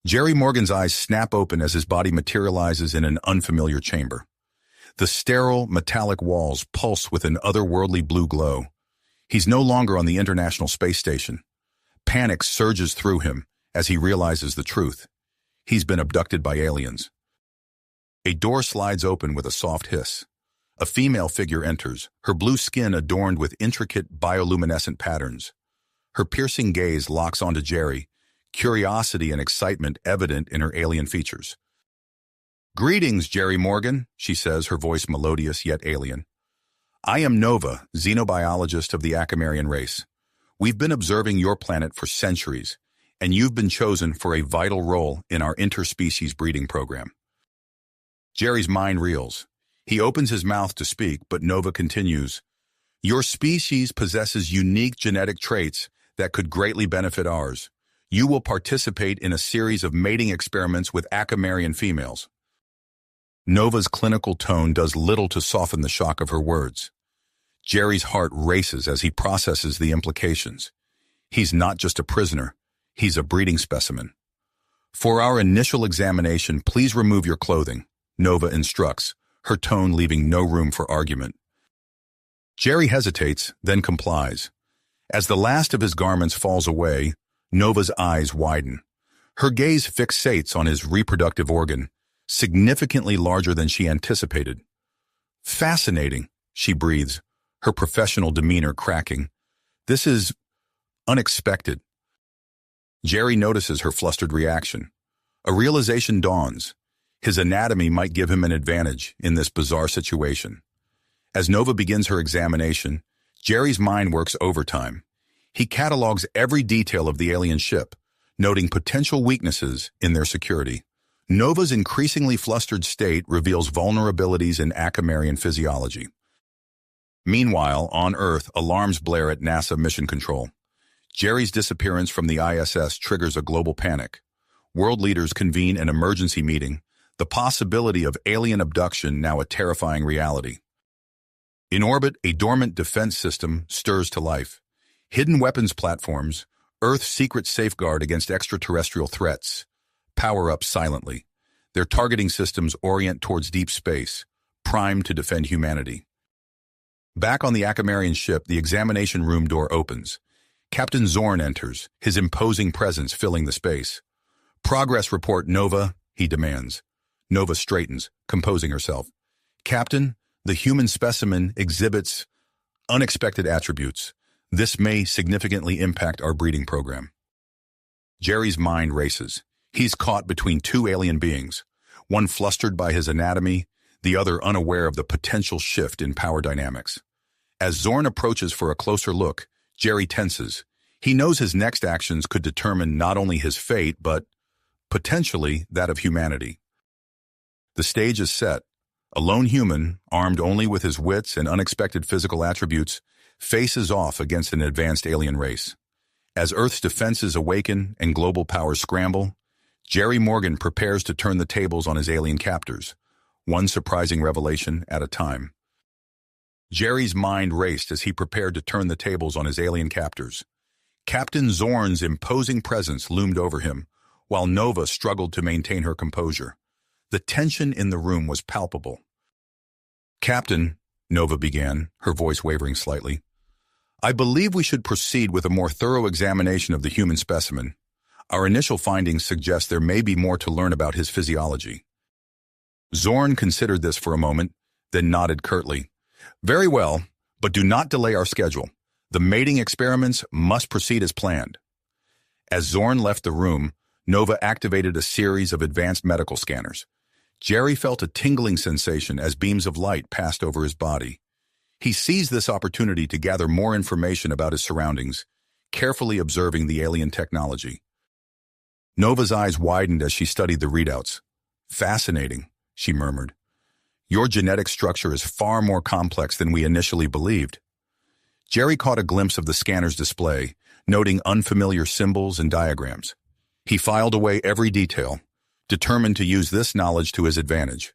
Jerry Morgan's eyes snap open as his body materializes in an unfamiliar chamber. The sterile, metallic walls pulse with an otherworldly blue glow. He's no longer on the International Space Station. Panic surges through him as he realizes the truth. He's been abducted by aliens. A door slides open with a soft hiss. A female figure enters, her blue skin adorned with intricate bioluminescent patterns. Her piercing gaze locks onto Jerry, curiosity and excitement evident in her alien features. "Greetings, Jerry Morgan," she says, her voice melodious yet alien. "I am Nova, xenobiologist of the Acamarian race. We've been observing your planet for centuries, and you've been chosen for a vital role in our interspecies breeding program." Jerry's mind reels. He opens his mouth to speak, but Nova continues, "Your species possesses unique genetic traits that could greatly benefit ours. You will participate in a series of mating experiments with Acamarian females." Nova's clinical tone does little to soften the shock of her words. Jerry's heart races as he processes the implications. He's not just a prisoner, he's a breeding specimen. "For our initial examination, please remove your clothing," Nova instructs, her tone leaving no room for argument. Jerry hesitates, then complies. As the last of his garments falls away, Nova's eyes widen. Her gaze fixates on his reproductive organ, significantly larger than she anticipated. "Fascinating," she breathes, her professional demeanor cracking. "This is unexpected." Jerry notices her flustered reaction. A realization dawns. His anatomy might give him an advantage in this bizarre situation. As Nova begins her examination, Jerry's mind works overtime. He catalogs every detail of the alien ship, noting potential weaknesses in their security. Nova's increasingly flustered state reveals vulnerabilities in Acamarian physiology. Meanwhile, on Earth, alarms blare at NASA Mission Control. Jerry's disappearance from the ISS triggers a global panic. World leaders convene an emergency meeting, the possibility of alien abduction now a terrifying reality. In orbit, a dormant defense system stirs to life. Hidden weapons platforms, Earth's secret safeguard against extraterrestrial threats, power up silently. Their targeting systems orient towards deep space, primed to defend humanity. Back on the Acamarian ship, the examination room door opens. Captain Zorn enters, his imposing presence filling the space. "Progress report, Nova," he demands. Nova straightens, composing herself. "Captain, the human specimen exhibits unexpected attributes. This may significantly impact our breeding program." Jerry's mind races. He's caught between two alien beings, one flustered by his anatomy, the other unaware of the potential shift in power dynamics. As Zorn approaches for a closer look, Jerry tenses. He knows his next actions could determine not only his fate, but potentially that of humanity. The stage is set. A lone human, armed only with his wits and unexpected physical attributes, faces off against an advanced alien race. As Earth's defenses awaken and global powers scramble, Jerry Morgan prepares to turn the tables on his alien captors, one surprising revelation at a time. Jerry's mind raced as he prepared to turn the tables on his alien captors. Captain Zorn's imposing presence loomed over him, while Nova struggled to maintain her composure. The tension in the room was palpable. "Captain," Nova began, her voice wavering slightly, "I believe we should proceed with a more thorough examination of the human specimen. Our initial findings suggest there may be more to learn about his physiology." Zorn considered this for a moment, then nodded curtly. "Very well, but do not delay our schedule. The mating experiments must proceed as planned." As Zorn left the room, Nova activated a series of advanced medical scanners. Jerry felt a tingling sensation as beams of light passed over his body. He seized this opportunity to gather more information about his surroundings, carefully observing the alien technology. Nova's eyes widened as she studied the readouts. "Fascinating," she murmured. "Your genetic structure is far more complex than we initially believed." Jerry caught a glimpse of the scanner's display, noting unfamiliar symbols and diagrams. He filed away every detail, determined to use this knowledge to his advantage.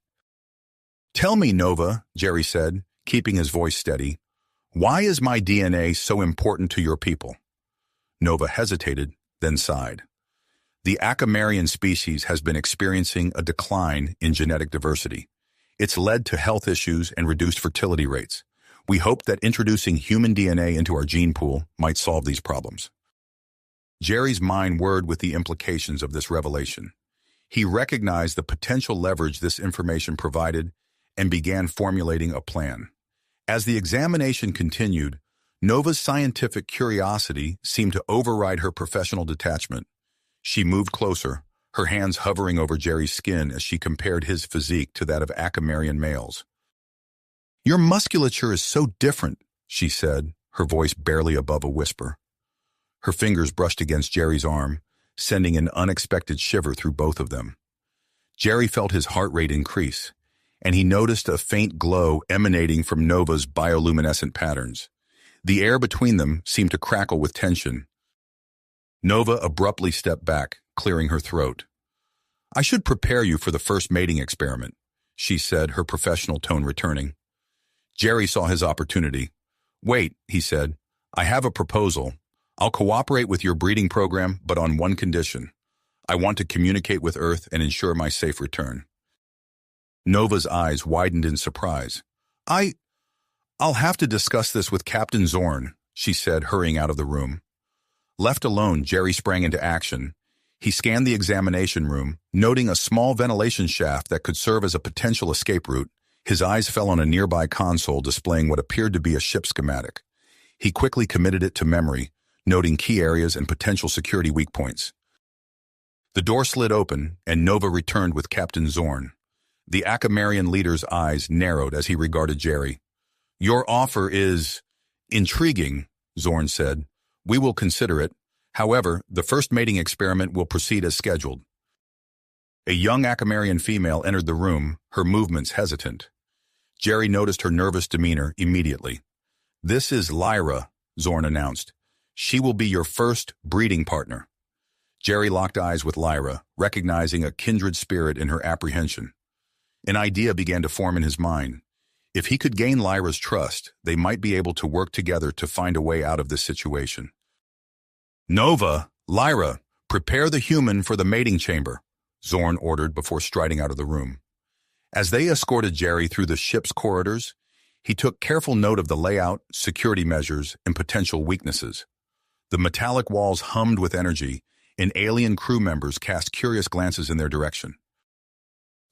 "Tell me, Nova," Jerry said, keeping his voice steady, "why is my DNA so important to your people?" Nova hesitated, then sighed. The Acamarian species has been experiencing a decline in genetic diversity. It's led to health issues and reduced fertility rates. We hope that introducing human DNA into our gene pool might solve these problems. Jerry's mind whirred with the implications of this revelation. He recognized the potential leverage this information provided and began formulating a plan. As the examination continued, Nova's scientific curiosity seemed to override her professional detachment. She moved closer, her hands hovering over Jerry's skin as she compared his physique to that of Acamarian males. "Your musculature is so different," she said, her voice barely above a whisper. Her fingers brushed against Jerry's arm, sending an unexpected shiver through both of them. Jerry felt his heart rate increase, and he noticed a faint glow emanating from Nova's bioluminescent patterns. The air between them seemed to crackle with tension. Nova abruptly stepped back, clearing her throat. "I should prepare you for the first mating experiment," she said, her professional tone returning. Jerry saw his opportunity. "Wait," he said, "I have a proposal. I'll cooperate with your breeding program, but on one condition. I want to communicate with Earth and ensure my safe return." Nova's eyes widened in surprise. I'll have to discuss this with Captain Zorn," she said, hurrying out of the room. Left alone, Jerry sprang into action. He scanned the examination room, noting a small ventilation shaft that could serve as a potential escape route. His eyes fell on a nearby console displaying what appeared to be a ship schematic. He quickly committed it to memory, noting key areas and potential security weak points. The door slid open, and Nova returned with Captain Zorn. The Acamarian leader's eyes narrowed as he regarded Jerry. "Your offer is intriguing," Zorn said. "We will consider it. However, the first mating experiment will proceed as scheduled." A young Acamarian female entered the room, her movements hesitant. Jerry noticed her nervous demeanor immediately. "This is Lyra," Zorn announced. "She will be your first breeding partner." Jerry locked eyes with Lyra, recognizing a kindred spirit in her apprehension. An idea began to form in his mind. If he could gain Lyra's trust, they might be able to work together to find a way out of this situation. "Nova, Lyra, prepare the human for the mating chamber," Zorn ordered before striding out of the room. As they escorted Jerry through the ship's corridors, he took careful note of the layout, security measures, and potential weaknesses. The metallic walls hummed with energy, and alien crew members cast curious glances in their direction.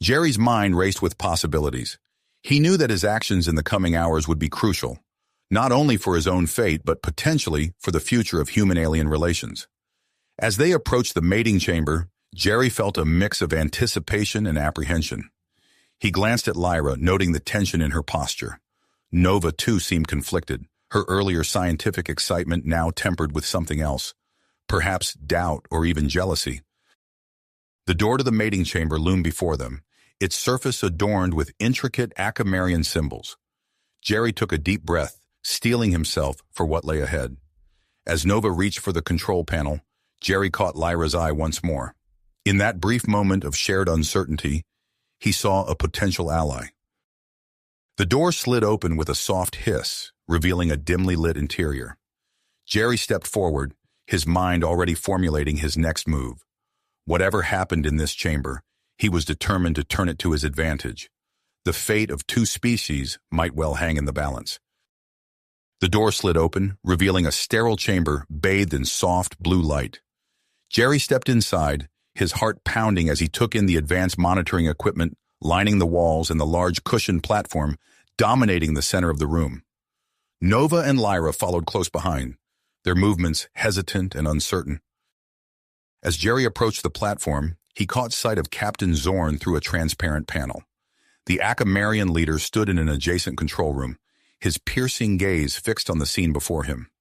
Jerry's mind raced with possibilities. He knew that his actions in the coming hours would be crucial, not only for his own fate, but potentially for the future of human-alien relations. As they approached the mating chamber, Jerry felt a mix of anticipation and apprehension. He glanced at Lyra, noting the tension in her posture. Nova, too, seemed conflicted, her earlier scientific excitement now tempered with something else, perhaps doubt or even jealousy. The door to the mating chamber loomed before them, its surface adorned with intricate Acamarian symbols. Jerry took a deep breath, steeling himself for what lay ahead. As Nova reached for the control panel, Jerry caught Lyra's eye once more. In that brief moment of shared uncertainty, he saw a potential ally. The door slid open with a soft hiss, revealing a dimly lit interior. Jerry stepped forward, his mind already formulating his next move. Whatever happened in this chamber, he was determined to turn it to his advantage. The fate of two species might well hang in the balance. The door slid open, revealing a sterile chamber bathed in soft blue light. Jerry stepped inside, his heart pounding as he took in the advanced monitoring equipment lining the walls and the large cushioned platform dominating the center of the room. Nova and Lyra followed close behind, their movements hesitant and uncertain. As Jerry approached the platform, he caught sight of Captain Zorn through a transparent panel. The Acamarian leader stood in an adjacent control room, his piercing gaze fixed on the scene before him.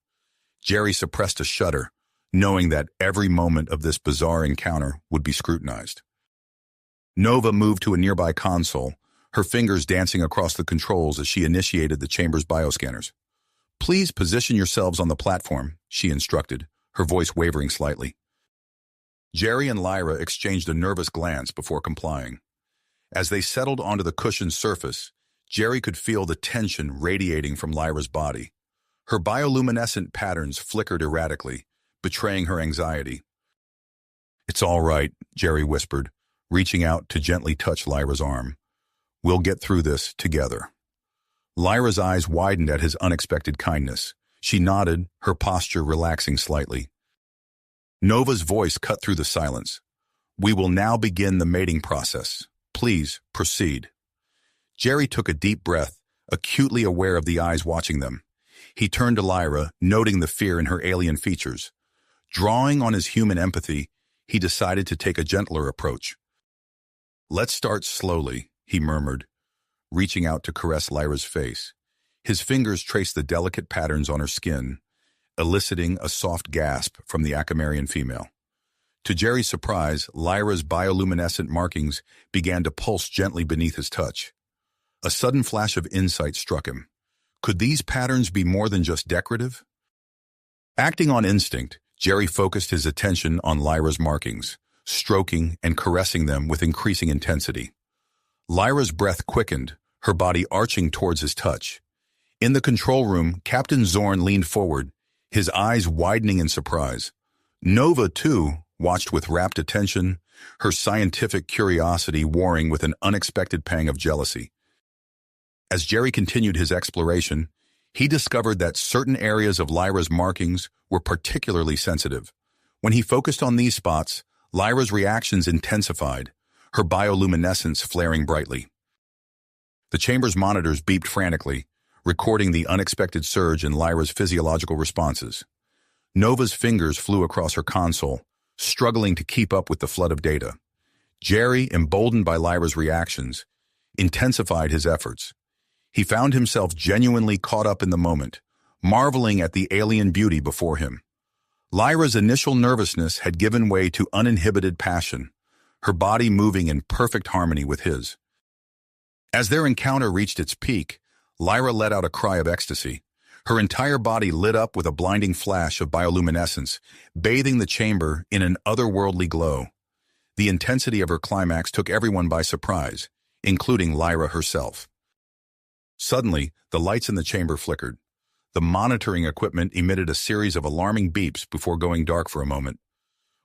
Jerry suppressed a shudder, knowing that every moment of this bizarre encounter would be scrutinized. Nova moved to a nearby console, her fingers dancing across the controls as she initiated the chamber's bioscanners. "Please position yourselves on the platform," she instructed, her voice wavering slightly. Jerry and Lyra exchanged a nervous glance before complying. As they settled onto the cushioned surface, Jerry could feel the tension radiating from Lyra's body. Her bioluminescent patterns flickered erratically, betraying her anxiety. "It's all right," Jerry whispered, reaching out to gently touch Lyra's arm. "We'll get through this together." Lyra's eyes widened at his unexpected kindness. She nodded, her posture relaxing slightly. Nova's voice cut through the silence. "We will now begin the mating process. Please proceed." Jerry took a deep breath, acutely aware of the eyes watching them. He turned to Lyra, noting the fear in her alien features. Drawing on his human empathy, he decided to take a gentler approach. "Let's start slowly," he murmured, reaching out to caress Lyra's face. His fingers traced the delicate patterns on her skin, eliciting a soft gasp from the Acamarian female. To Jerry's surprise, Lyra's bioluminescent markings began to pulse gently beneath his touch. A sudden flash of insight struck him. Could these patterns be more than just decorative? Acting on instinct, Jerry focused his attention on Lyra's markings, stroking and caressing them with increasing intensity. Lyra's breath quickened, her body arching towards his touch. In the control room, Captain Zorn leaned forward, his eyes widening in surprise. Nova, too, watched with rapt attention, her scientific curiosity warring with an unexpected pang of jealousy. As Jerry continued his exploration, he discovered that certain areas of Lyra's markings were particularly sensitive. When he focused on these spots, Lyra's reactions intensified, her bioluminescence flaring brightly. The chamber's monitors beeped frantically, recording the unexpected surge in Lyra's physiological responses. Nova's fingers flew across her console, struggling to keep up with the flood of data. Jerry, emboldened by Lyra's reactions, intensified his efforts. He found himself genuinely caught up in the moment, marveling at the alien beauty before him. Lyra's initial nervousness had given way to uninhibited passion, her body moving in perfect harmony with his. As their encounter reached its peak, Lyra let out a cry of ecstasy. Her entire body lit up with a blinding flash of bioluminescence, bathing the chamber in an otherworldly glow. The intensity of her climax took everyone by surprise, including Lyra herself. Suddenly, the lights in the chamber flickered. The monitoring equipment emitted a series of alarming beeps before going dark for a moment.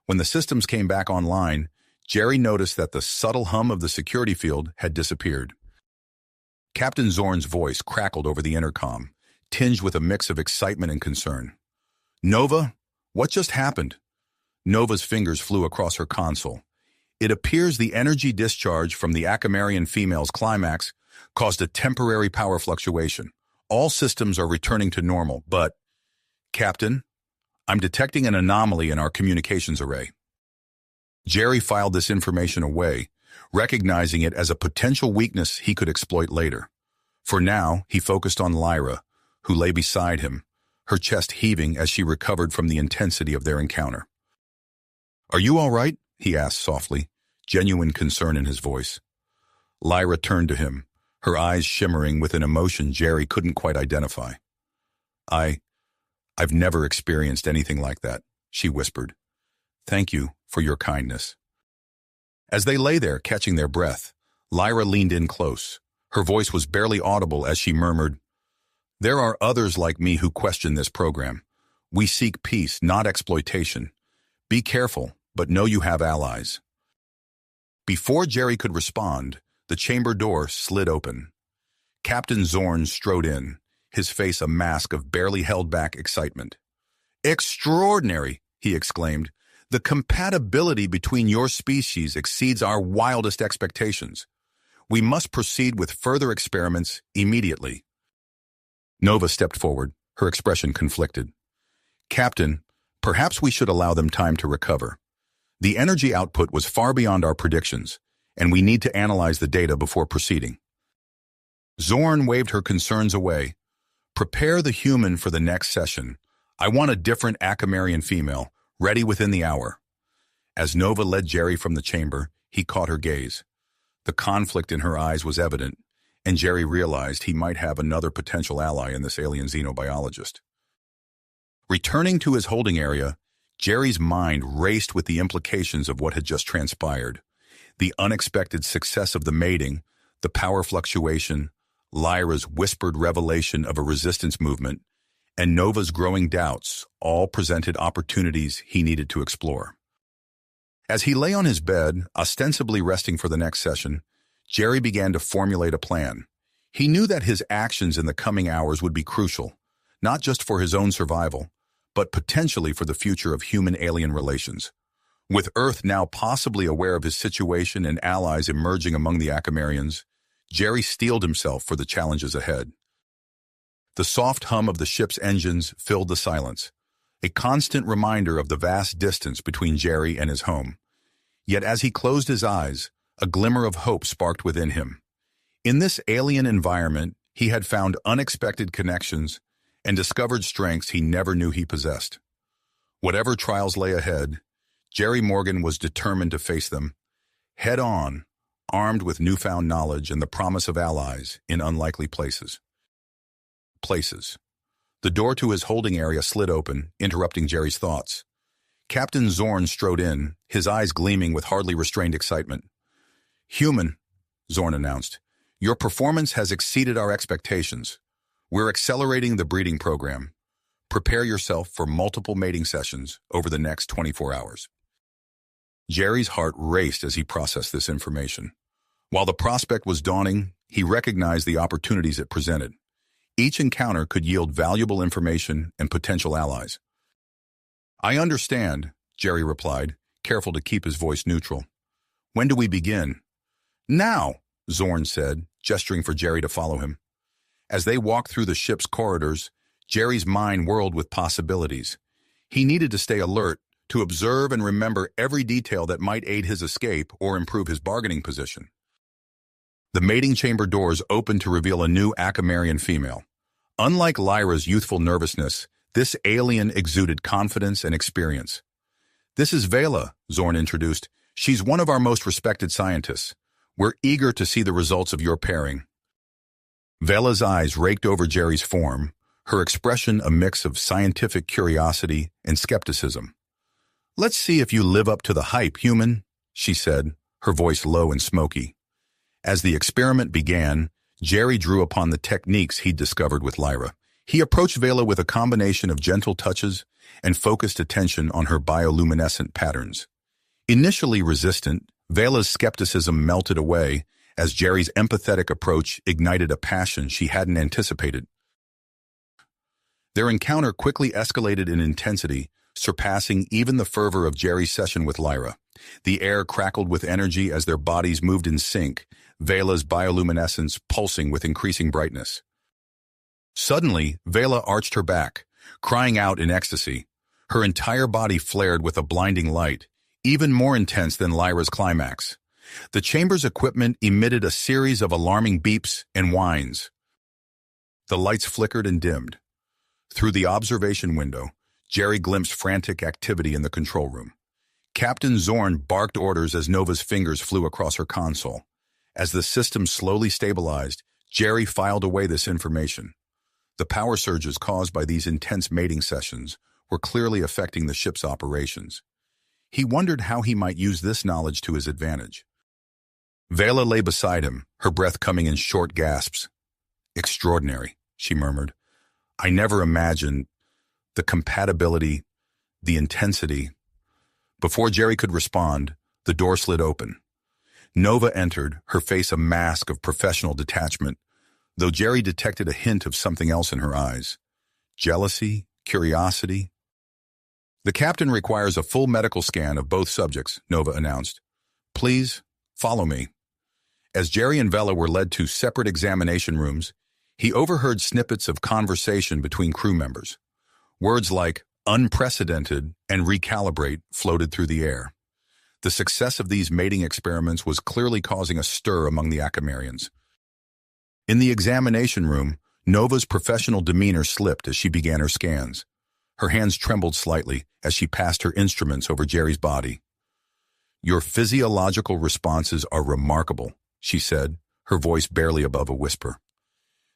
When the systems came back online, Jerry noticed that the subtle hum of the security field had disappeared. Captain Zorn's voice crackled over the intercom, tinged with a mix of excitement and concern. "Nova, what just happened?" Nova's fingers flew across her console. "It appears the energy discharge from the Acamarian female's climax caused a temporary power fluctuation. All systems are returning to normal, but, Captain, I'm detecting an anomaly in our communications array." Jerry filed this information away, recognizing it as a potential weakness he could exploit later. For now, he focused on Lyra, who lay beside him, her chest heaving as she recovered from the intensity of their encounter. "Are you all right?" he asked softly, genuine concern in his voice. Lyra turned to him, her eyes shimmering with an emotion Jerry couldn't quite identify. I've never experienced anything like that," she whispered. "Thank you for your kindness." As they lay there, catching their breath, Lyra leaned in close. Her voice was barely audible as she murmured, "There are others like me who question this program. We seek peace, not exploitation. Be careful, but know you have allies." Before Jerry could respond, the chamber door slid open. Captain Zorn strode in, his face a mask of barely held-back excitement. "Extraordinary!" he exclaimed. "The compatibility between your species exceeds our wildest expectations. We must proceed with further experiments immediately." Nova stepped forward, her expression conflicted. "Captain, perhaps we should allow them time to recover. The energy output was far beyond our predictions, and we need to analyze the data before proceeding." Zorn waved her concerns away. "Prepare the human for the next session. I want a different Acamarian female, ready within the hour." As Nova led Jerry from the chamber, he caught her gaze. The conflict in her eyes was evident, and Jerry realized he might have another potential ally in this alien xenobiologist. Returning to his holding area, Jerry's mind raced with the implications of what had just transpired. The unexpected success of the mating, the power fluctuation, Lyra's whispered revelation of a resistance movement, and Nova's growing doubts all presented opportunities he needed to explore. As he lay on his bed, ostensibly resting for the next session, Jerry began to formulate a plan. He knew that his actions in the coming hours would be crucial, not just for his own survival, but potentially for the future of human-alien relations. With Earth now possibly aware of his situation and allies emerging among the Akamarians, Jerry steeled himself for the challenges ahead. The soft hum of the ship's engines filled the silence, a constant reminder of the vast distance between Jerry and his home. Yet as he closed his eyes, a glimmer of hope sparked within him. In this alien environment, he had found unexpected connections and discovered strengths he never knew he possessed. Whatever trials lay ahead, Jerry Morgan was determined to face them, head-on, armed with newfound knowledge and the promise of allies in unlikely places. The door to his holding area slid open, interrupting Jerry's thoughts. Captain Zorn strode in, his eyes gleaming with hardly restrained excitement. "Human," Zorn announced, "your performance has exceeded our expectations. We're accelerating the breeding program. Prepare yourself for multiple mating sessions over the next 24 hours. Jerry's heart raced as he processed this information. While the prospect was daunting, he recognized the opportunities it presented. Each encounter could yield valuable information and potential allies. "I understand," Jerry replied, careful to keep his voice neutral. "When do we begin?" "Now," Zorn said, gesturing for Jerry to follow him. As they walked through the ship's corridors, Jerry's mind whirled with possibilities. He needed to stay alert, to observe and remember every detail that might aid his escape or improve his bargaining position. The mating chamber doors opened to reveal a new Akamarian female. Unlike Lyra's youthful nervousness, this alien exuded confidence and experience. "This is Vela," Zorn introduced. "She's one of our most respected scientists. We're eager to see the results of your pairing." Vela's eyes raked over Jerry's form, her expression a mix of scientific curiosity and skepticism. "Let's see if you live up to the hype, human," she said, her voice low and smoky. As the experiment began, Jerry drew upon the techniques he'd discovered with Lyra. He approached Vela with a combination of gentle touches and focused attention on her bioluminescent patterns. Initially resistant, Vela's skepticism melted away as Jerry's empathetic approach ignited a passion she hadn't anticipated. Their encounter quickly escalated in intensity, surpassing even the fervor of Jerry's session with Lyra. The air crackled with energy as their bodies moved in sync, Vela's bioluminescence pulsing with increasing brightness. Suddenly, Vela arched her back, crying out in ecstasy. Her entire body flared with a blinding light, even more intense than Lyra's climax. The chamber's equipment emitted a series of alarming beeps and whines. The lights flickered and dimmed. Through the observation window, Jerry glimpsed frantic activity in the control room. Captain Zorn barked orders as Nova's fingers flew across her console. As the system slowly stabilized, Jerry filed away this information. The power surges caused by these intense mating sessions were clearly affecting the ship's operations. He wondered how he might use this knowledge to his advantage. Vela lay beside him, her breath coming in short gasps. "Extraordinary," she murmured. "I never imagined the compatibility, the intensity." Before Jerry could respond, the door slid open. Nova entered, her face a mask of professional detachment, though Jerry detected a hint of something else in her eyes. Jealousy, curiosity. "The captain requires a full medical scan of both subjects," Nova announced. "Please, follow me." As Jerry and Vela were led to separate examination rooms, he overheard snippets of conversation between crew members. Words like unprecedented and recalibrate floated through the air. The success of these mating experiments was clearly causing a stir among the Akamarians. In the examination room, Nova's professional demeanor slipped as she began her scans. Her hands trembled slightly as she passed her instruments over Jerry's body. "Your physiological responses are remarkable," she said, her voice barely above a whisper.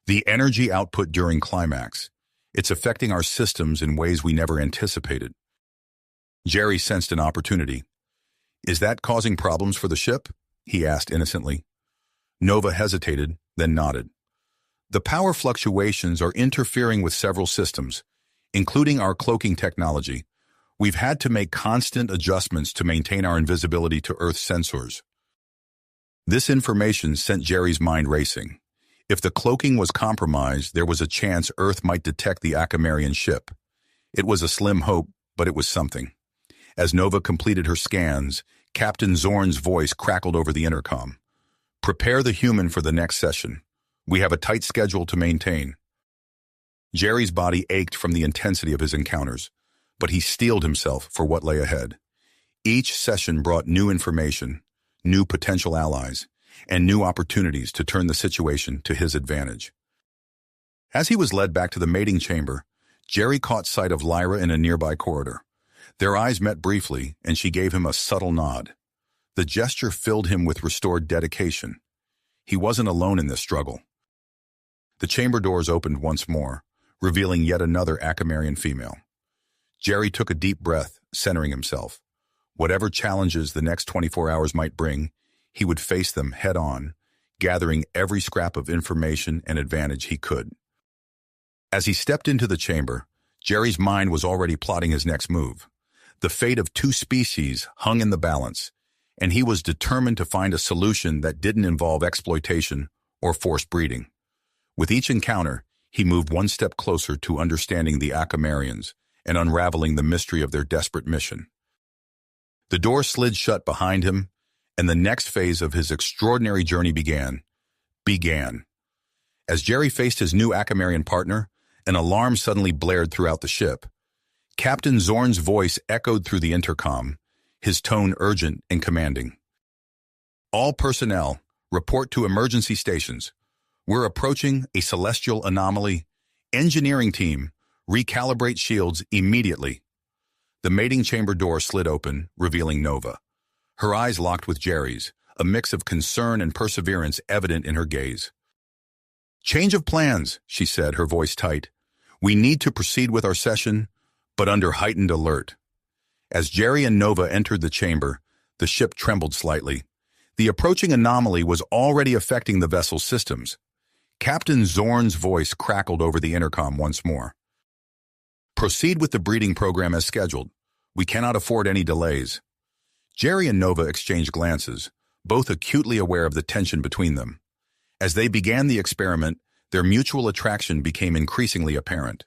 "The energy output during climax. It's affecting our systems in ways we never anticipated." Jerry sensed an opportunity. "Is that causing problems for the ship?" he asked innocently. Nova hesitated, then nodded. "The power fluctuations are interfering with several systems, including our cloaking technology. We've had to make constant adjustments to maintain our invisibility to Earth's sensors. This information sent Jerry's mind racing. If the cloaking was compromised, there was a chance Earth might detect the Akamarian ship. It was a slim hope, but it was something. As Nova completed her scans, Captain Zorn's voice crackled over the intercom. "Prepare the human for the next session. We have a tight schedule to maintain." Jerry's body ached from the intensity of his encounters, but he steeled himself for what lay ahead. Each session brought new information, new potential allies, and new opportunities to turn the situation to his advantage. As he was led back to the mating chamber, Jerry caught sight of Lyra in a nearby corridor. Their eyes met briefly, and she gave him a subtle nod. The gesture filled him with restored dedication. He wasn't alone in this struggle. The chamber doors opened once more, revealing yet another Akamarian female. Jerry took a deep breath, centering himself. Whatever challenges the next 24 hours might bring, he would face them head-on, gathering every scrap of information and advantage he could. As he stepped into the chamber, Jerry's mind was already plotting his next move. The fate of two species hung in the balance, and he was determined to find a solution that didn't involve exploitation or forced breeding. With each encounter, he moved one step closer to understanding the Akamarians and unraveling the mystery of their desperate mission. The door slid shut behind him, and the next phase of his extraordinary journey began. As Jerry faced his new Akamarian partner, an alarm suddenly blared throughout the ship. Captain Zorn's voice echoed through the intercom, his tone urgent and commanding. "All personnel, report to emergency stations. We're approaching a celestial anomaly. Engineering team, recalibrate shields immediately." The mating chamber door slid open, revealing Nova. Her eyes locked with Jerry's, a mix of concern and perseverance evident in her gaze. "Change of plans," she said, her voice tight. "We need to proceed with our session, but under heightened alert." As Jerry and Nova entered the chamber, the ship trembled slightly. The approaching anomaly was already affecting the vessel's systems. Captain Zorn's voice crackled over the intercom once more. "Proceed with the breeding program as scheduled. We cannot afford any delays." Jerry and Nova exchanged glances, both acutely aware of the tension between them. As they began the experiment, their mutual attraction became increasingly apparent.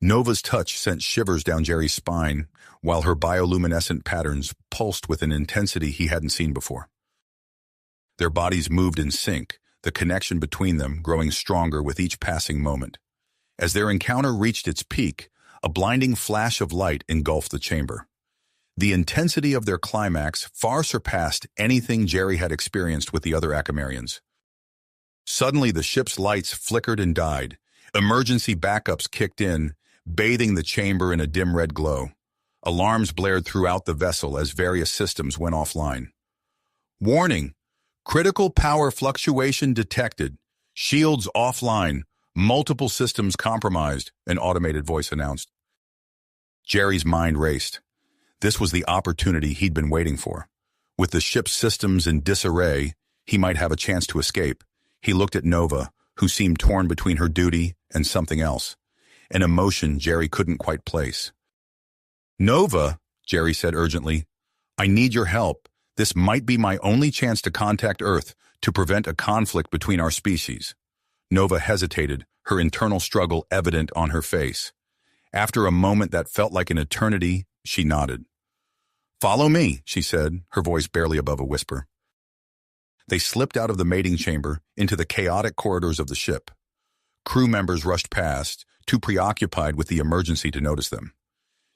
Nova's touch sent shivers down Jerry's spine, while her bioluminescent patterns pulsed with an intensity he hadn't seen before. Their bodies moved in sync, the connection between them growing stronger with each passing moment. As their encounter reached its peak, a blinding flash of light engulfed the chamber. The intensity of their climax far surpassed anything Jerry had experienced with the other Akamarians. Suddenly, the ship's lights flickered and died. Emergency backups kicked in, bathing the chamber in a dim red glow. Alarms blared throughout the vessel as various systems went offline. "Warning! Critical power fluctuation detected. Shields offline. Multiple systems compromised," an automated voice announced. Jerry's mind raced. This was the opportunity he'd been waiting for. With the ship's systems in disarray, he might have a chance to escape. He looked at Nova, who seemed torn between her duty and something else, an emotion Jerry couldn't quite place. "Nova," Jerry said urgently, "I need your help. This might be my only chance to contact Earth to prevent a conflict between our species." Nova hesitated, her internal struggle evident on her face. After a moment that felt like an eternity, she nodded. "Follow me," she said, her voice barely above a whisper. They slipped out of the mating chamber into the chaotic corridors of the ship. Crew members rushed past, too preoccupied with the emergency to notice them.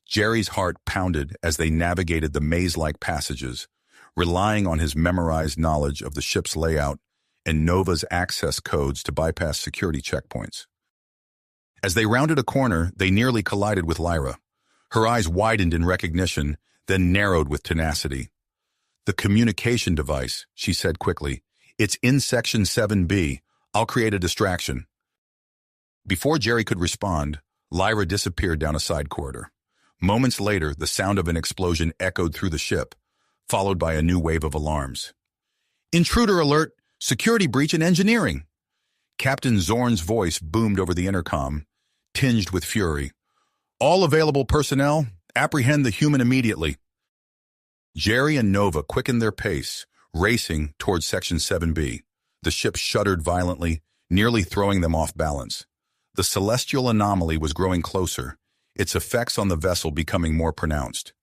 Jerry's heart pounded as they navigated the maze-like passages, relying on his memorized knowledge of the ship's layout and Nova's access codes to bypass security checkpoints. As they rounded a corner, they nearly collided with Lyra. Her eyes widened in recognition, then narrowed with tenacity. "The communication device," she said quickly. "It's in Section 7B. I'll create a distraction." Before Jerry could respond, Lyra disappeared down a side corridor. Moments later, the sound of an explosion echoed through the ship, followed by a new wave of alarms. "Intruder alert! Security breach in engineering!" Captain Zorn's voice boomed over the intercom, tinged with fury. "All available personnel, Apprehend the human immediately. Jerry and Nova quickened their pace, racing towards Section 7B. The ship shuddered violently, nearly throwing them off balance. The celestial anomaly was growing closer, its effects on the vessel becoming more pronounced.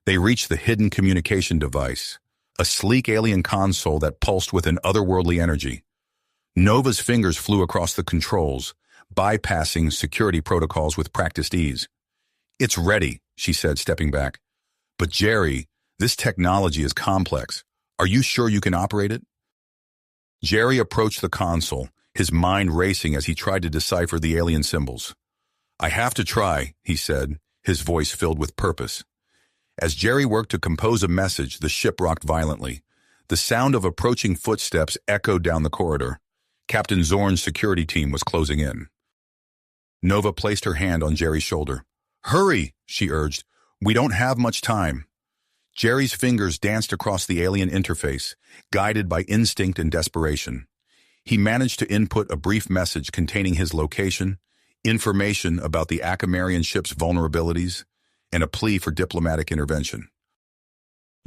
They reached the hidden communication device, a sleek alien console that pulsed with an otherworldly energy. Nova's fingers flew across the controls, bypassing security protocols with practiced ease. "It's ready," she said, stepping back. "But Jerry, this technology is complex. Are you sure you can operate it?" Jerry approached the console, his mind racing as he tried to decipher the alien symbols. "I have to try," he said, his voice filled with purpose. As Jerry worked to compose a message, the ship rocked violently. The sound of approaching footsteps echoed down the corridor. Captain Zorn's security team was closing in. Nova placed her hand on Jerry's shoulder. "Hurry," she urged. "We don't have much time." Jerry's fingers danced across the alien interface, guided by instinct and desperation. He managed to input a brief message containing his location, information about the Akamarian ship's vulnerabilities, and a plea for diplomatic intervention.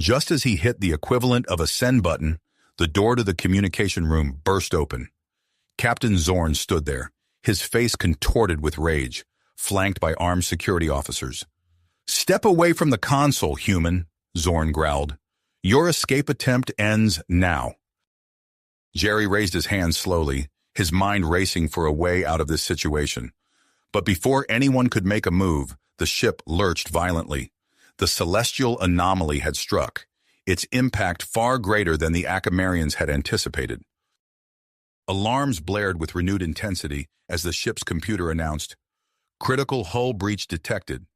Just as he hit the equivalent of a send button, the door to the communication room burst open. Captain Zorn stood there, his face contorted with rage, flanked by armed security officers. "Step away from the console, human," Zorn growled. "Your escape attempt ends now." Jerry raised his hand slowly, his mind racing for a way out of this situation. But before anyone could make a move, the ship lurched violently. The celestial anomaly had struck, its impact far greater than the Akamarians had anticipated. Alarms blared with renewed intensity as the ship's computer announced, "Critical hull breach detected.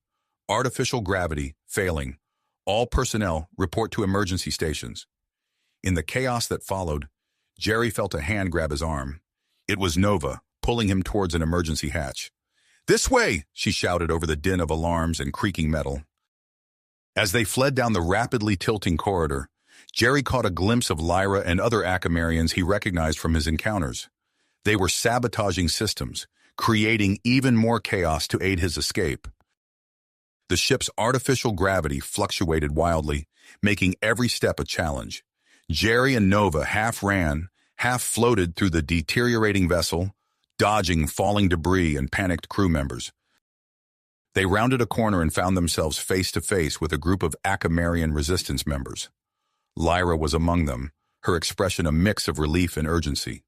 Artificial gravity failing. All personnel report to emergency stations." In the chaos that followed, Jerry felt a hand grab his arm. It was Nova, pulling him towards an emergency hatch. "This way!" she shouted over the din of alarms and creaking metal. As they fled down the rapidly tilting corridor, Jerry caught a glimpse of Lyra and other Akamarians he recognized from his encounters. They were sabotaging systems, creating even more chaos to aid his escape. The ship's artificial gravity fluctuated wildly, making every step a challenge. Jerry and Nova half ran, half floated through the deteriorating vessel, dodging falling debris and panicked crew members. They rounded a corner and found themselves face to face with a group of Akamarian resistance members. Lyra was among them, her expression a mix of relief and urgency.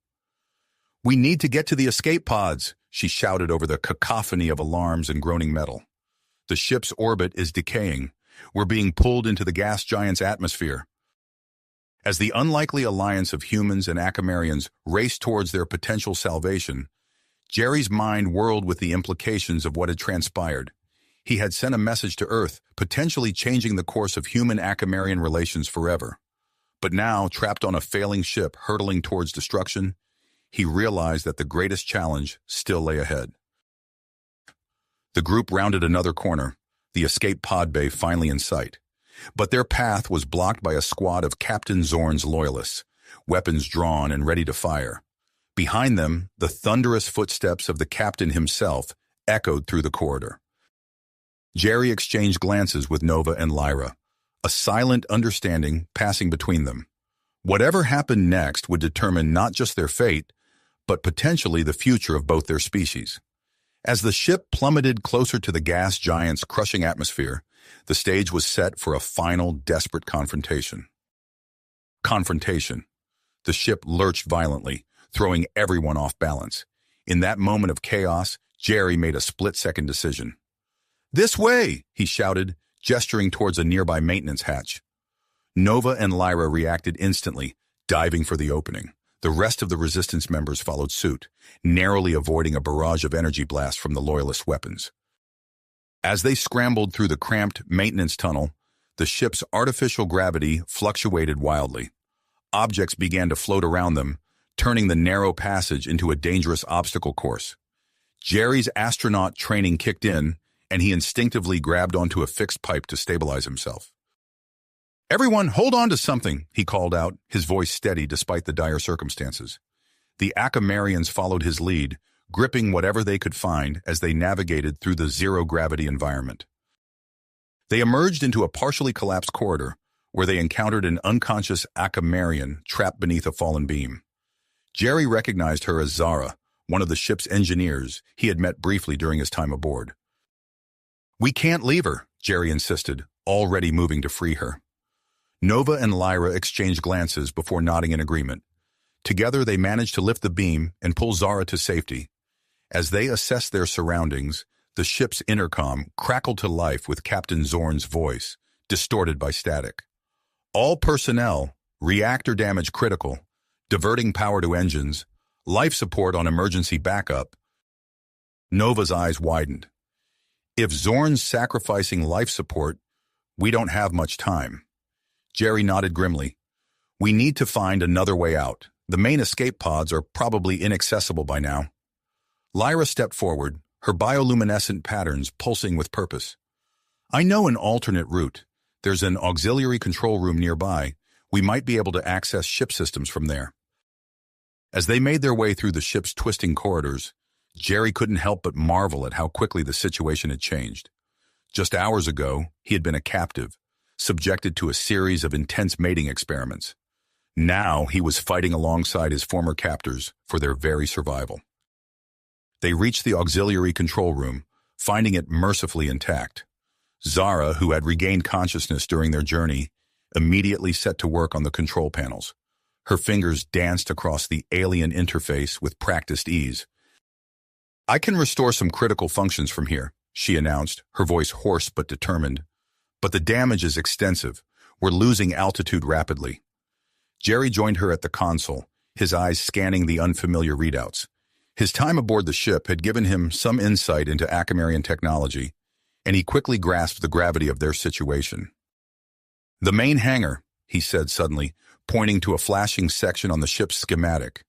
"We need to get to the escape pods," she shouted over the cacophony of alarms and groaning metal. "The ship's orbit is decaying. We're being pulled into the gas giant's atmosphere." As the unlikely alliance of humans and Akamarians raced towards their potential salvation, Jerry's mind whirled with the implications of what had transpired. He had sent a message to Earth, potentially changing the course of human-Akamarian relations forever. But now, trapped on a failing ship hurtling towards destruction, he realized that the greatest challenge still lay ahead. The group rounded another corner, the escape pod bay finally in sight. But their path was blocked by a squad of Captain Zorn's loyalists, weapons drawn and ready to fire. Behind them, the thunderous footsteps of the captain himself echoed through the corridor. Jerry exchanged glances with Nova and Lyra, a silent understanding passing between them. Whatever happened next would determine not just their fate, but potentially the future of both their species. As the ship plummeted closer to the gas giant's crushing atmosphere, the stage was set for a final, desperate confrontation. The ship lurched violently, throwing everyone off balance. In that moment of chaos, Jerry made a split-second decision. "This way!" he shouted, gesturing towards a nearby maintenance hatch. Nova and Lyra reacted instantly, diving for the opening. The rest of the resistance members followed suit, narrowly avoiding a barrage of energy blasts from the loyalist weapons. As they scrambled through the cramped maintenance tunnel, the ship's artificial gravity fluctuated wildly. Objects began to float around them, turning the narrow passage into a dangerous obstacle course. Jerry's astronaut training kicked in, and he instinctively grabbed onto a fixed pipe to stabilize himself. "Everyone, hold on to something," he called out, his voice steady despite the dire circumstances. The Akamarians followed his lead, gripping whatever they could find as they navigated through the zero-gravity environment. They emerged into a partially collapsed corridor where they encountered an unconscious Akamarian trapped beneath a fallen beam. Jerry recognized her as Zara, one of the ship's engineers he had met briefly during his time aboard. "We can't leave her," Jerry insisted, already moving to free her. Nova and Lyra exchanged glances before nodding in agreement. Together, they managed to lift the beam and pull Zara to safety. As they assessed their surroundings, the ship's intercom crackled to life with Captain Zorn's voice, distorted by static. "All personnel, reactor damage critical, diverting power to engines, life support on emergency backup." Nova's eyes widened. "If Zorn's sacrificing life support, we don't have much time." Jerry nodded grimly. "We need to find another way out. The main escape pods are probably inaccessible by now." Lyra stepped forward, her bioluminescent patterns pulsing with purpose. "I know an alternate route. There's an auxiliary control room nearby. We might be able to access ship systems from there." As they made their way through the ship's twisting corridors, Jerry couldn't help but marvel at how quickly the situation had changed. Just hours ago, he had been a captive, subjected to a series of intense mating experiments. Now he was fighting alongside his former captors for their very survival. They reached the auxiliary control room, finding it mercifully intact. Zara, who had regained consciousness during their journey, immediately set to work on the control panels. Her fingers danced across the alien interface with practiced ease. "I can restore some critical functions from here," she announced, her voice hoarse but determined. "But the damage is extensive. We're losing altitude rapidly." Jerry joined her at the console, his eyes scanning the unfamiliar readouts. His time aboard the ship had given him some insight into Akamarian technology, and he quickly grasped the gravity of their situation. "The main hangar," he said suddenly, pointing to a flashing section on the ship's schematic.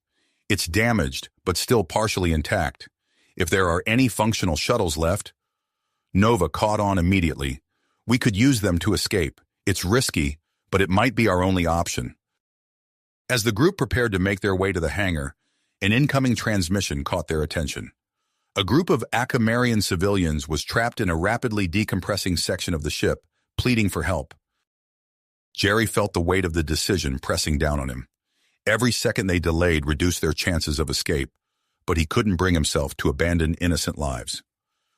"It's damaged, but still partially intact. If there are any functional shuttles left..." Nova caught on immediately. "We could use them to escape. It's risky, but it might be our only option." As the group prepared to make their way to the hangar, an incoming transmission caught their attention. A group of Akamarian civilians was trapped in a rapidly decompressing section of the ship, pleading for help. Jerry felt the weight of the decision pressing down on him. Every second they delayed reduced their chances of escape, but he couldn't bring himself to abandon innocent lives.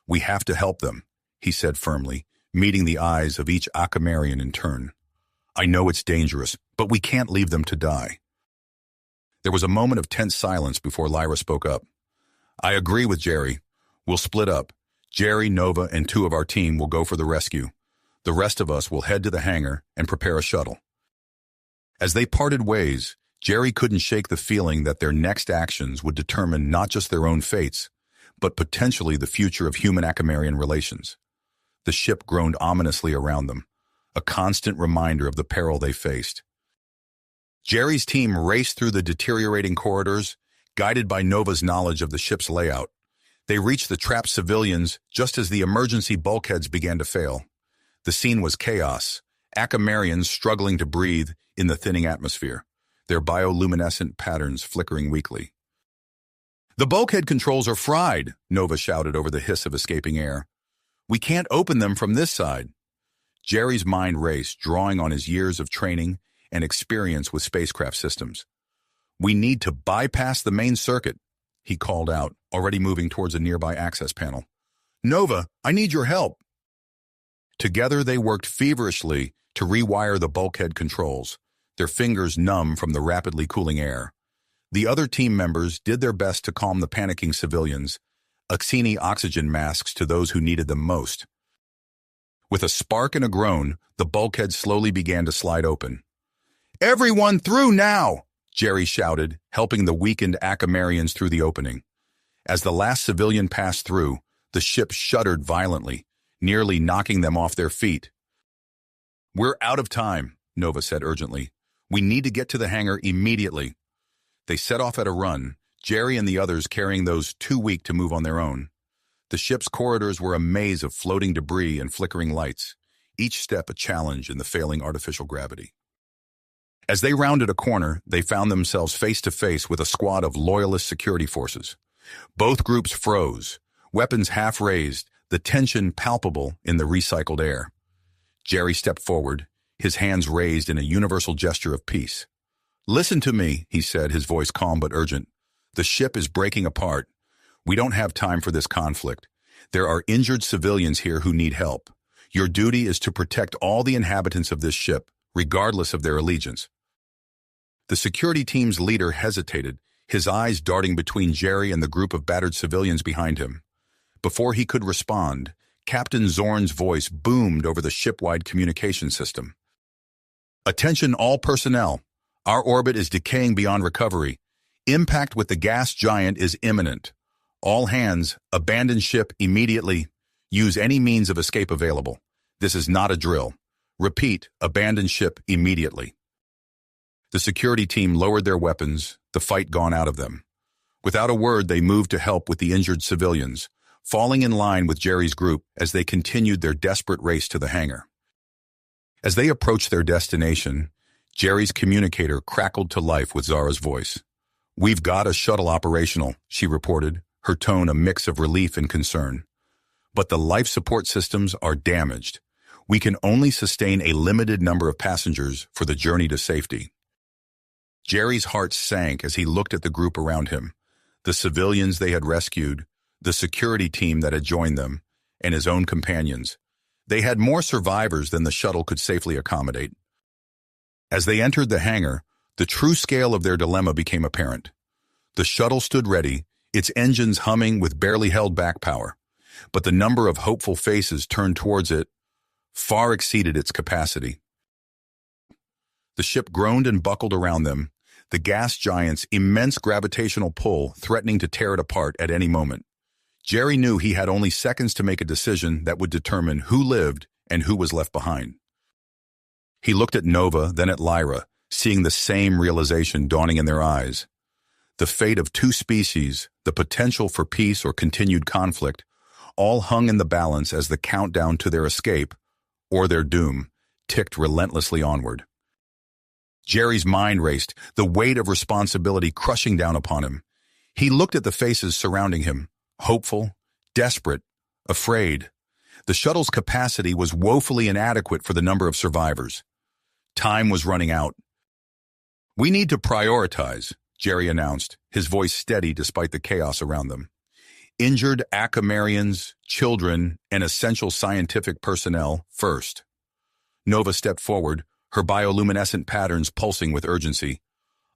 "We have to help them," he said firmly, meeting the eyes of each Akamarian in turn. "I know it's dangerous, but we can't leave them to die." There was a moment of tense silence before Lyra spoke up. "I agree with Jerry. We'll split up. Jerry, Nova, and 2 of our team will go for the rescue. The rest of us will head to the hangar and prepare a shuttle." As they parted ways, Jerry couldn't shake the feeling that their next actions would determine not just their own fates, but potentially the future of human-Akamarian relations. The ship groaned ominously around them, a constant reminder of the peril they faced. Jerry's team raced through the deteriorating corridors, guided by Nova's knowledge of the ship's layout. They reached the trapped civilians just as the emergency bulkheads began to fail. The scene was chaos, Akamarians struggling to breathe in the thinning atmosphere, their bioluminescent patterns flickering weakly. "The bulkhead controls are fried," Nova shouted over the hiss of escaping air. "We can't open them from this side." Jerry's mind raced, drawing on his years of training and experience with spacecraft systems. "We need to bypass the main circuit," he called out, already moving towards a nearby access panel. "Nova, I need your help." Together they worked feverishly to rewire the bulkhead controls, their fingers numb from the rapidly cooling air. The other team members did their best to calm the panicking civilians, assigning oxygen masks to those who needed them most. With a spark and a groan, the bulkhead slowly began to slide open. "Everyone through now!" Jerry shouted, helping the weakened Akamarians through the opening. As the last civilian passed through, the ship shuddered violently, nearly knocking them off their feet. "We're out of time," Nova said urgently. "We need to get to the hangar immediately." They set off at a run, Jerry and the others carrying those too weak to move on their own. The ship's corridors were a maze of floating debris and flickering lights, each step a challenge in the failing artificial gravity. As they rounded a corner, they found themselves face to face with a squad of loyalist security forces. Both groups froze, weapons half raised, the tension palpable in the recycled air. Jerry stepped forward, his hands raised in a universal gesture of peace. "Listen to me," he said, his voice calm but urgent. "The ship is breaking apart. We don't have time for this conflict. There are injured civilians here who need help. Your duty is to protect all the inhabitants of this ship, regardless of their allegiance." The security team's leader hesitated, his eyes darting between Jerry and the group of battered civilians behind him. Before he could respond, Captain Zorn's voice boomed over the ship-wide communication system. "Attention all personnel. Our orbit is decaying beyond recovery. Impact with the gas giant is imminent. All hands, abandon ship immediately. Use any means of escape available. This is not a drill. Repeat, abandon ship immediately." The security team lowered their weapons, the fight gone out of them. Without a word, they moved to help with the injured civilians, falling in line with Jerry's group as they continued their desperate race to the hangar. As they approached their destination, Jerry's communicator crackled to life with Zara's voice. "We've got a shuttle operational," she reported, her tone a mix of relief and concern. "But the life support systems are damaged. We can only sustain a limited number of passengers for the journey to safety." Jerry's heart sank as he looked at the group around him, the civilians they had rescued, the security team that had joined them, and his own companions. They had more survivors than the shuttle could safely accommodate. As they entered the hangar, the true scale of their dilemma became apparent. The shuttle stood ready, its engines humming with barely held back power, but the number of hopeful faces turned towards it far exceeded its capacity. The ship groaned and buckled around them, the gas giant's immense gravitational pull threatening to tear it apart at any moment. Jerry knew he had only seconds to make a decision that would determine who lived and who was left behind. He looked at Nova, then at Lyra, seeing the same realization dawning in their eyes. The fate of two species, the potential for peace or continued conflict, all hung in the balance as the countdown to their escape, or their doom, ticked relentlessly onward. Jerry's mind raced, the weight of responsibility crushing down upon him. He looked at the faces surrounding him, hopeful, desperate, afraid. The shuttle's capacity was woefully inadequate for the number of survivors. Time was running out. "We need to prioritize," Jerry announced, his voice steady despite the chaos around them. "Injured Acamarians, children, and essential scientific personnel first." Nova stepped forward, her bioluminescent patterns pulsing with urgency.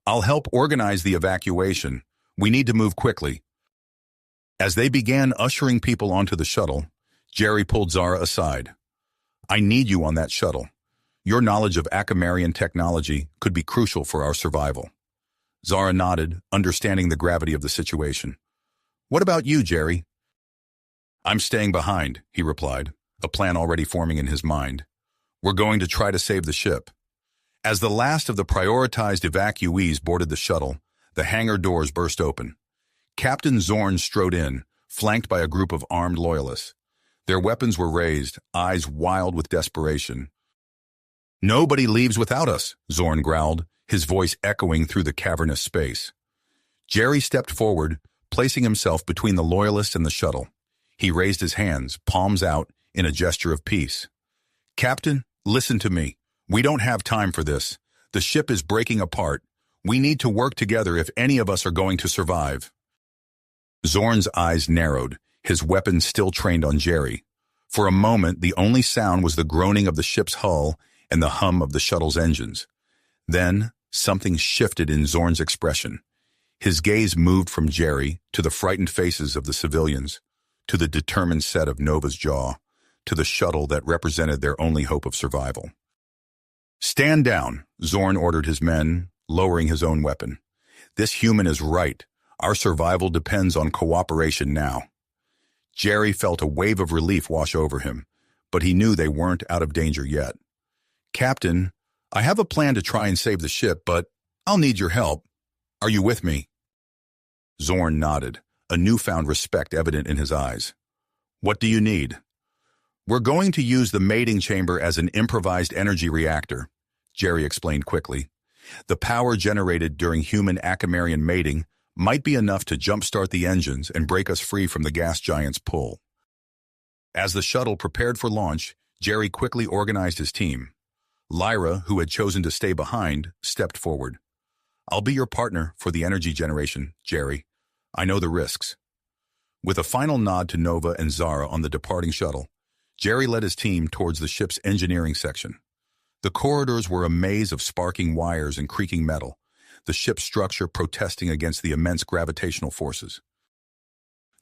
"I'll help organize the evacuation. We need to move quickly." As they began ushering people onto the shuttle, Jerry pulled Zara aside. "I need you on that shuttle. Your knowledge of Acamarian technology could be crucial for our survival." Zara nodded, understanding the gravity of the situation. "What about you, Jerry?" "I'm staying behind," he replied, a plan already forming in his mind. "We're going to try to save the ship." As the last of the prioritized evacuees boarded the shuttle, the hangar doors burst open. Captain Zorn strode in, flanked by a group of armed loyalists. Their weapons were raised, eyes wild with desperation. "Nobody leaves without us," Zorn growled, his voice echoing through the cavernous space. Jerry stepped forward, placing himself between the loyalists and the shuttle. He raised his hands, palms out, in a gesture of peace. "Captain, listen to me. We don't have time for this. The ship is breaking apart. We need to work together if any of us are going to survive." Zorn's eyes narrowed, his weapon still trained on Jerry. For a moment, the only sound was the groaning of the ship's hull and the hum of the shuttle's engines. Then, something shifted in Zorn's expression. His gaze moved from Jerry to the frightened faces of the civilians, to the determined set of Nova's jaw, to the shuttle that represented their only hope of survival. "Stand down," Zorn ordered his men, lowering his own weapon. "This human is right. Our survival depends on cooperation now." Jerry felt a wave of relief wash over him, but he knew they weren't out of danger yet. "Captain, I have a plan to try and save the ship, but I'll need your help. Are you with me?" Zorn nodded, a newfound respect evident in his eyes. "What do you need?" "We're going to use the mating chamber as an improvised energy reactor," Jerry explained quickly. "The power generated during human Acamarian mating might be enough to jumpstart the engines and break us free from the gas giant's pull." As the shuttle prepared for launch, Jerry quickly organized his team. Lyra, who had chosen to stay behind, stepped forward. "I'll be your partner for the energy generation, Jerry. I know the risks." With a final nod to Nova and Zara on the departing shuttle, Jerry led his team towards the ship's engineering section. The corridors were a maze of sparking wires and creaking metal, the ship's structure protesting against the immense gravitational forces.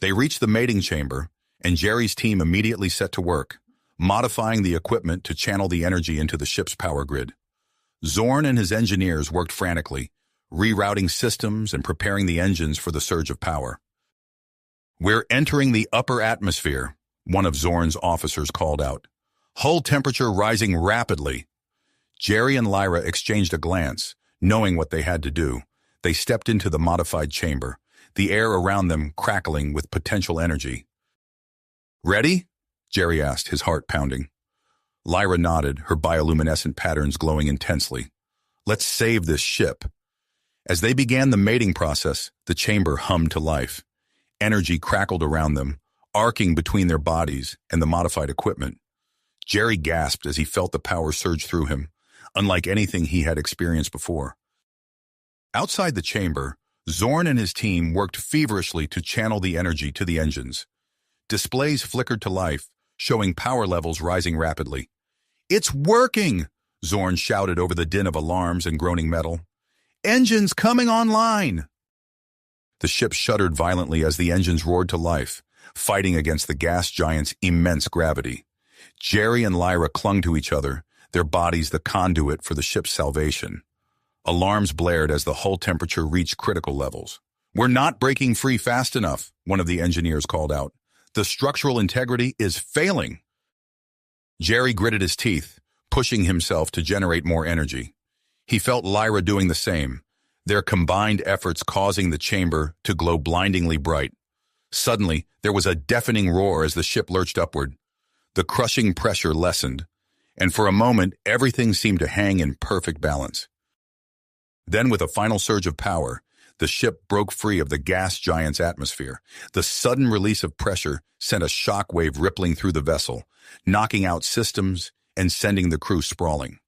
They reached the mating chamber, and Jerry's team immediately set to work, modifying the equipment to channel the energy into the ship's power grid. Zorn and his engineers worked frantically, rerouting systems and preparing the engines for the surge of power. "We're entering the upper atmosphere," one of Zorn's officers called out. "Hull temperature rising rapidly." Jerry and Lyra exchanged a glance, knowing what they had to do. They stepped into the modified chamber, the air around them crackling with potential energy. "Ready?" Jerry asked, his heart pounding. Lyra nodded, her bioluminescent patterns glowing intensely. "Let's save this ship." As they began the mating process, the chamber hummed to life. Energy crackled around them, arcing between their bodies and the modified equipment. Jerry gasped as he felt the power surge through him, unlike anything he had experienced before. Outside the chamber, Zorn and his team worked feverishly to channel the energy to the engines. Displays flickered to life, showing power levels rising rapidly. "It's working!" Zorn shouted over the din of alarms and groaning metal. "Engines coming online!" The ship shuddered violently as the engines roared to life, fighting against the gas giant's immense gravity. Jerry and Lyra clung to each other, their bodies the conduit for the ship's salvation. Alarms blared as the hull temperature reached critical levels. "We're not breaking free fast enough," one of the engineers called out. "The structural integrity is failing." Jerry gritted his teeth, pushing himself to generate more energy. He felt Lyra doing the same, their combined efforts causing the chamber to glow blindingly bright. Suddenly, there was a deafening roar as the ship lurched upward. The crushing pressure lessened, and for a moment, everything seemed to hang in perfect balance. Then, with a final surge of power, the ship broke free of the gas giant's atmosphere. The sudden release of pressure sent a shock wave rippling through the vessel, knocking out systems and sending the crew sprawling.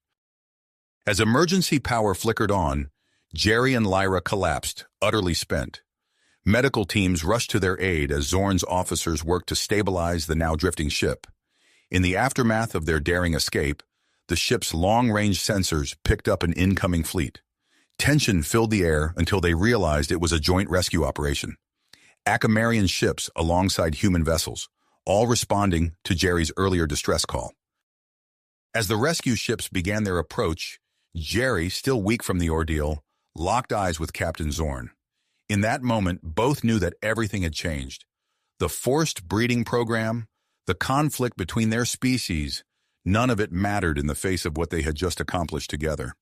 As emergency power flickered on, Jerry and Lyra collapsed, utterly spent. Medical teams rushed to their aid as Zorn's officers worked to stabilize the now drifting ship. In the aftermath of their daring escape, the ship's long-range sensors picked up an incoming fleet. Tension filled the air until they realized it was a joint rescue operation. Akamarian ships alongside human vessels, all responding to Jerry's earlier distress call. As the rescue ships began their approach, Jerry, still weak from the ordeal, locked eyes with Captain Zorn. In that moment, both knew that everything had changed. The forced breeding program, the conflict between their species, none of it mattered in the face of what they had just accomplished together.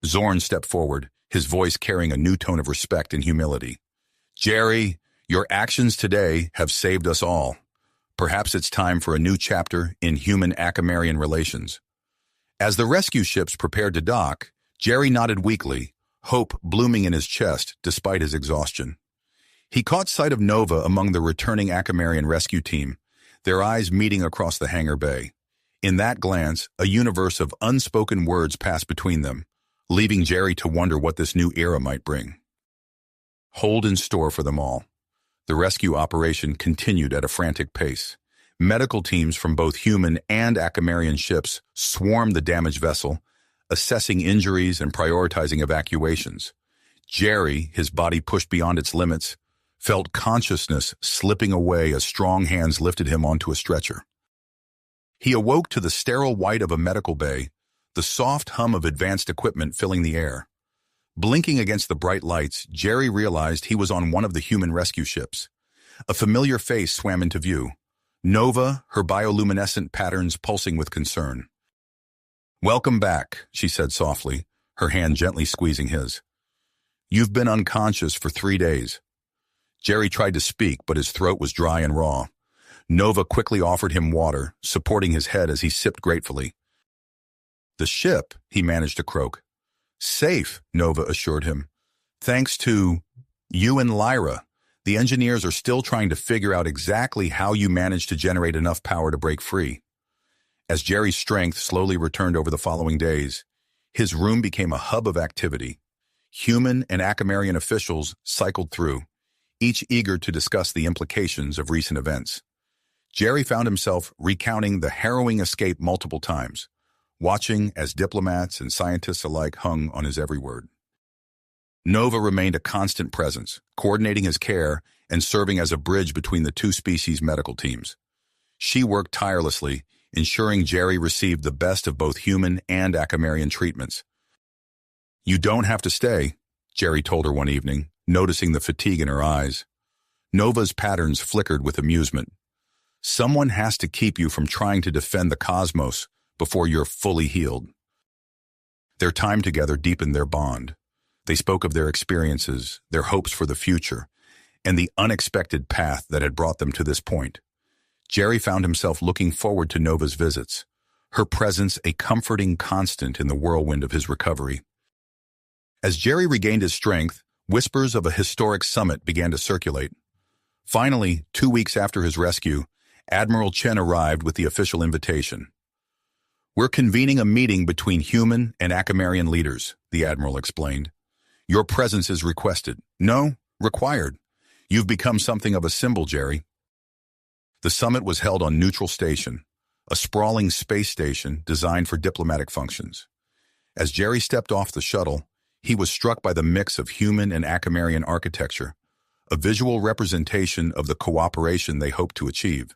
Zorn stepped forward, his voice carrying a new tone of respect and humility. "Jerry, your actions today have saved us all. Perhaps it's time for a new chapter in human-Akamarian relations." As the rescue ships prepared to dock, Jerry nodded weakly, hope blooming in his chest despite his exhaustion. He caught sight of Nova among the returning Akamarian rescue team, their eyes meeting across the hangar bay. In that glance, a universe of unspoken words passed between them, leaving Jerry to wonder what this new era might bring. Hold in store for them all. The rescue operation continued at a frantic pace. Medical teams from both human and Akamarian ships swarmed the damaged vessel, assessing injuries and prioritizing evacuations. Jerry, his body pushed beyond its limits, felt consciousness slipping away as strong hands lifted him onto a stretcher. He awoke to the sterile white of a medical bay, the soft hum of advanced equipment filling the air. Blinking against the bright lights, Jerry realized he was on one of the human rescue ships. A familiar face swam into view. Nova, her bioluminescent patterns pulsing with concern. "Welcome back," she said softly, her hand gently squeezing his. "You've been unconscious for 3 days." Jerry tried to speak, but his throat was dry and raw. Nova quickly offered him water, supporting his head as he sipped gratefully. "The ship," he managed to croak. "Safe," Nova assured him. "Thanks to you and Lyra. The engineers are still trying to figure out exactly how you managed to generate enough power to break free." As Jerry's strength slowly returned over the following days, his room became a hub of activity. Human and Acamarian officials cycled through, each eager to discuss the implications of recent events. Jerry found himself recounting the harrowing escape multiple times, watching as diplomats and scientists alike hung on his every word. Nova remained a constant presence, coordinating his care and serving as a bridge between the two species' medical teams. She worked tirelessly, ensuring Jerry received the best of both human and Acamarian treatments. "You don't have to stay," Jerry told her one evening, noticing the fatigue in her eyes. Nova's patterns flickered with amusement. "Someone has to keep you from trying to defend the cosmos before you're fully healed." Their time together deepened their bond. They spoke of their experiences, their hopes for the future, and the unexpected path that had brought them to this point. Jerry found himself looking forward to Nova's visits, her presence a comforting constant in the whirlwind of his recovery. As Jerry regained his strength, whispers of a historic summit began to circulate. Finally, 2 weeks after his rescue, Admiral Chen arrived with the official invitation. "We're convening a meeting between human and Acamarian leaders," the Admiral explained. "Your presence is requested. No, required. You've become something of a symbol, Jerry." The summit was held on Neutral Station, a sprawling space station designed for diplomatic functions. As Jerry stepped off the shuttle, he was struck by the mix of human and Acamarian architecture, a visual representation of the cooperation they hoped to achieve.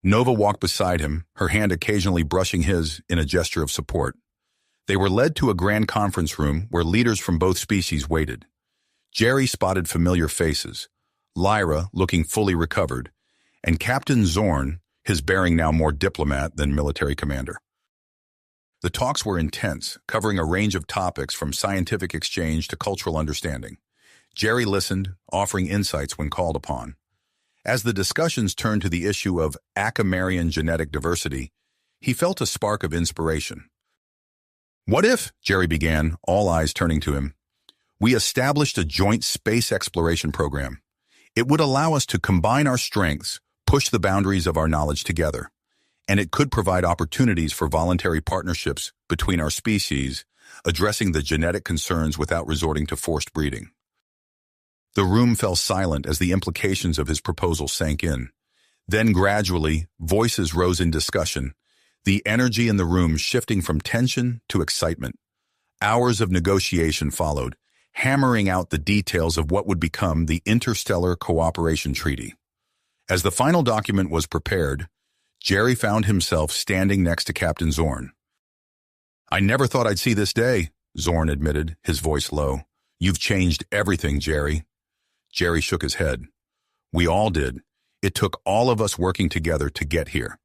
Nova walked beside him, her hand occasionally brushing his in a gesture of support. They were led to a grand conference room where leaders from both species waited. Jerry spotted familiar faces, Lyra looking fully recovered, and Captain Zorn, his bearing now more diplomat than military commander. The talks were intense, covering a range of topics from scientific exchange to cultural understanding. Jerry listened, offering insights when called upon. As the discussions turned to the issue of Acamarian genetic diversity, he felt a spark of inspiration. "What if," Jerry began, all eyes turning to him, "we established a joint space exploration program? It would allow us to combine our strengths, push the boundaries of our knowledge together, and it could provide opportunities for voluntary partnerships between our species, addressing the genetic concerns without resorting to forced breeding." The room fell silent as the implications of his proposal sank in. Then gradually, voices rose in discussion, the energy in the room shifting from tension to excitement. Hours of negotiation followed, hammering out the details of what would become the Interstellar Cooperation Treaty. As the final document was prepared, Jerry found himself standing next to Captain Zorn. "I never thought I'd see this day," Zorn admitted, his voice low. "You've changed everything, Jerry." Jerry shook his head. "We all did. It took all of us working together to get here."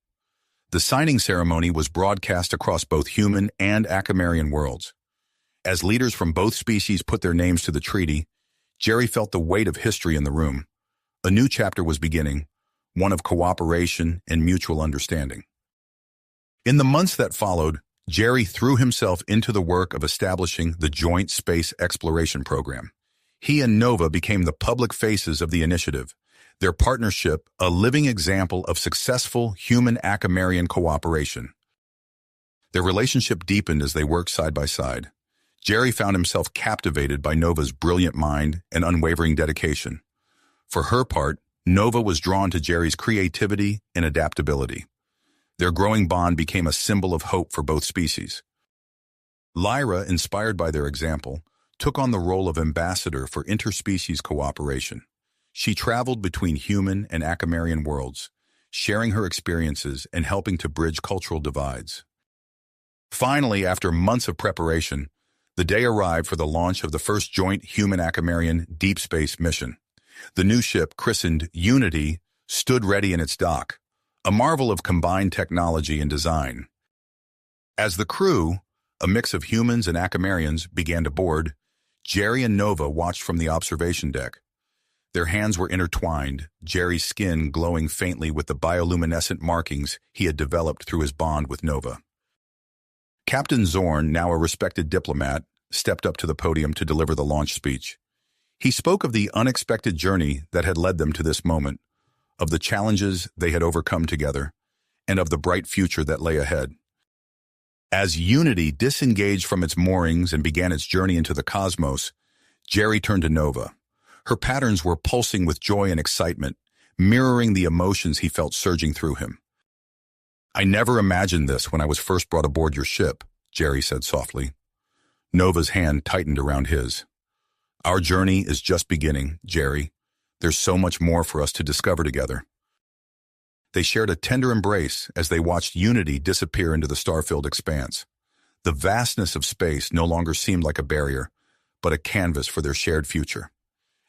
The signing ceremony was broadcast across both human and Acamarian worlds. As leaders from both species put their names to the treaty, Jerry felt the weight of history in the room. A new chapter was beginning, one of cooperation and mutual understanding. In the months that followed, Jerry threw himself into the work of establishing the Joint Space Exploration Program. He and Nova became the public faces of the initiative, their partnership a living example of successful human-Acamarian cooperation. Their relationship deepened as they worked side by side. Jerry found himself captivated by Nova's brilliant mind and unwavering dedication. For her part, Nova was drawn to Jerry's creativity and adaptability. Their growing bond became a symbol of hope for both species. Lyra, inspired by their example, took on the role of ambassador for interspecies cooperation. She traveled between human and Acamarian worlds, sharing her experiences and helping to bridge cultural divides. Finally, after months of preparation, the day arrived for the launch of the first joint human-Acamarian deep space mission. The new ship, christened Unity, stood ready in its dock, a marvel of combined technology and design. As the crew, a mix of humans and Acamarians, began to board, Jerry and Nova watched from the observation deck. Their hands were intertwined, Jerry's skin glowing faintly with the bioluminescent markings he had developed through his bond with Nova. Captain Zorn, now a respected diplomat, stepped up to the podium to deliver the launch speech. He spoke of the unexpected journey that had led them to this moment, of the challenges they had overcome together, and of the bright future that lay ahead. As Unity disengaged from its moorings and began its journey into the cosmos, Jerry turned to Nova. Her patterns were pulsing with joy and excitement, mirroring the emotions he felt surging through him. "I never imagined this when I was first brought aboard your ship," Jerry said softly. Nova's hand tightened around his. "Our journey is just beginning, Jerry. There's so much more for us to discover together." They shared a tender embrace as they watched Unity disappear into the star-filled expanse. The vastness of space no longer seemed like a barrier, but a canvas for their shared future.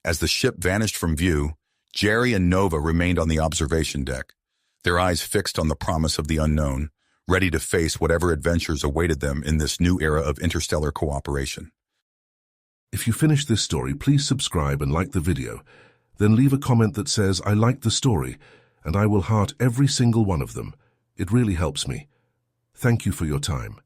As the ship vanished from view, Jerry and Nova remained on the observation deck, their eyes fixed on the promise of the unknown, ready to face whatever adventures awaited them in this new era of interstellar cooperation. If you finished this story, please subscribe and like the video. Then leave a comment that says, "I liked the story," and I will heart every single one of them. It really helps me. Thank you for your time.